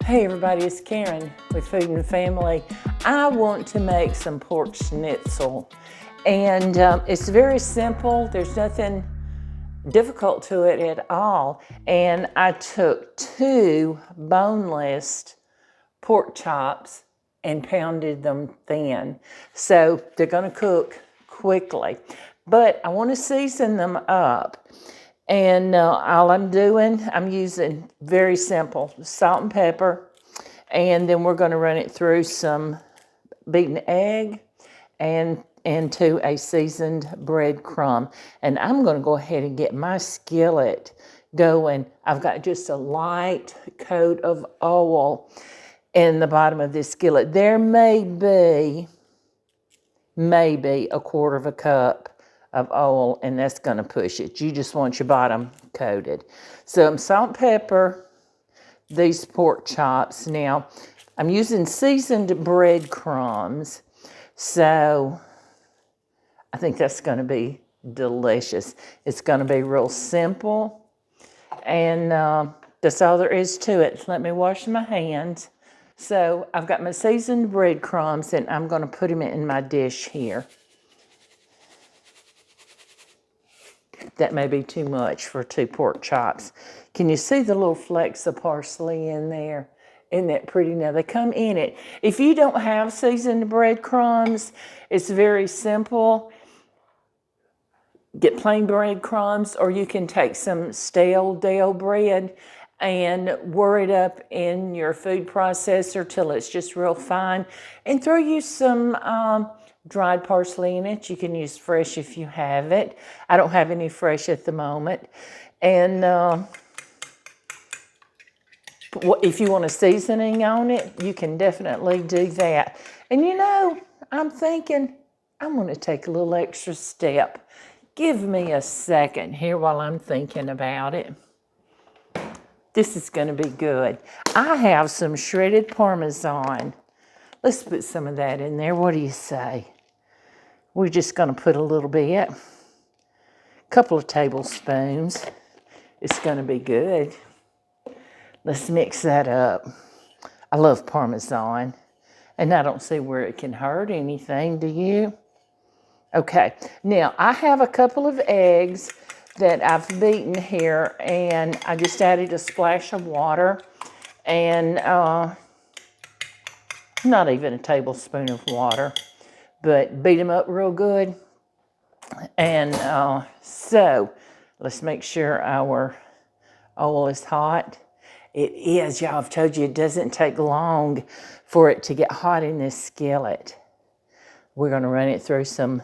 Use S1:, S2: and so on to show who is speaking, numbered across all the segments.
S1: Hey everybody, it's Karen with Food and Family. I want to make some pork schnitzel, and it's very simple. There's nothing difficult to it at all. And I took 2 boneless pork chops and pounded them thin. So they're gonna cook quickly, but I wanna season them up. And all I'm doing, I'm using very simple salt and pepper, and then we're going to run it through some beaten egg and into a seasoned breadcrumb. And I'm going to go ahead and get my skillet going. I've got just a light coat of oil in the bottom of this skillet. There may be maybe a quarter of a cup of oil, and that's going to push it. You just want your bottom coated. So salt and pepper these pork chops. Now, I'm using seasoned breadcrumbs, so I think that's going to be delicious. It's going to be real simple, and that's all there is to it. Let me wash my hands. So I've got my seasoned breadcrumbs, and I'm going to put them in my dish here. That may be too much for 2 pork chops. Can you see the little flecks of parsley in there? Isn't that pretty? Now, they come in it. If you don't have seasoned breadcrumbs, it's very simple. Get plain breadcrumbs, or you can take some stale bread and whir it up in your food processor till it's just real fine, and throw you some dried parsley in it. You can use fresh if you have it. I don't have any fresh at the moment. And if you want a seasoning on it, you can definitely do that. And you know, I'm thinking I'm going to take a little extra step. Give me a second here while I'm thinking about it. This is going to be good. I have some shredded parmesan. Let's put some of that in there. What do you say? We're just going to put a little bit, a couple of tablespoons. It's going to be good. Let's mix that up. I love parmesan, and I don't see where it can hurt anything, do you? Okay, now I have a couple of eggs that I've beaten here, and I just added a splash of water, and not even a tablespoon of water, but beat them up real good. And so let's make sure our oil is hot. It is, y'all. I've told you it doesn't take long for it to get hot in this skillet. We're going to run it through some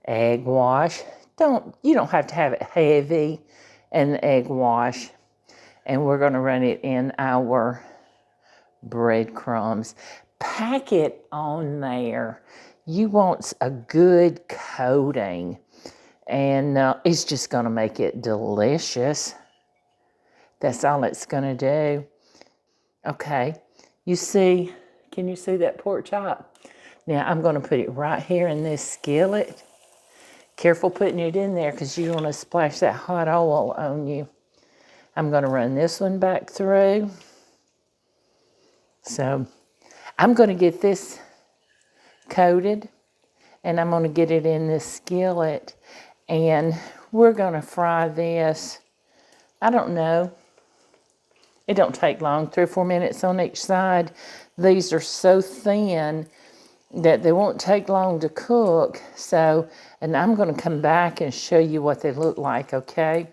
S1: egg wash. You don't have to have it heavy in the egg wash. And we're going to run it in our breadcrumbs. Pack it on there. You want a good coating, and it's just going to make it delicious. That's all it's going to do. Okay, can you see that pork chop? Now I'm going to put it right here in this skillet. Careful putting it in there because you want to splash that hot oil on you. I'm going to run this one back through. So I'm going to get this coated, and I'm going to get it in this skillet, and we're going to fry this. I don't know. It don't take long, 3 or 4 minutes on each side. These are so thin that they won't take long to cook. So, and I'm going to come back and show you what they look like, okay?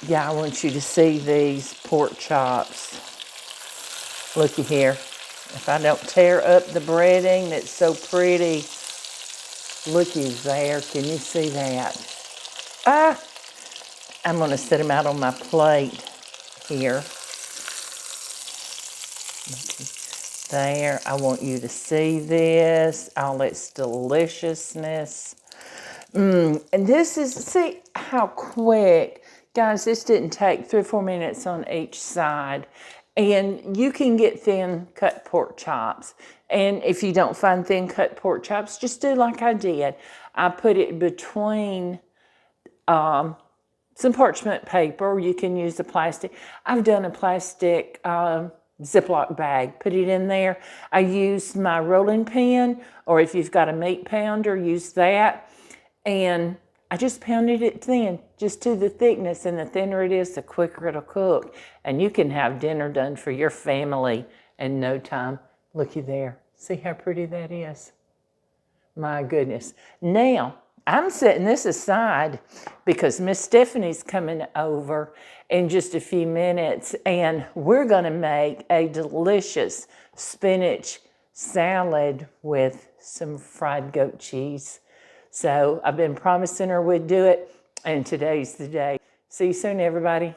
S1: Yeah, I want you to see these pork chops. Looky here. If I don't tear up the breading, that's so pretty. Looky there. Can you see that? I'm going to set them out on my plate here. There. I want you to see this. All its deliciousness. And this is, see how quick. Guys, this didn't take 3 or 4 minutes on each side. And you can get thin cut pork chops. And if you don't find thin cut pork chops, just do like I did. I put it between some parchment paper. You can use a plastic. I've done a plastic Ziploc bag. Put it in there. I use my rolling pin, or if you've got a meat pounder, use that. And I just pounded it thin, just to the thickness, and the thinner it is, the quicker it'll cook. And you can have dinner done for your family in no time. Looky there. See how pretty that is? My goodness. Now, I'm setting this aside because Miss Stephanie's coming over in just a few minutes, and we're going to make a delicious spinach salad with some fried goat cheese. So I've been promising her we'd do it, and today's the day. See you soon, everybody.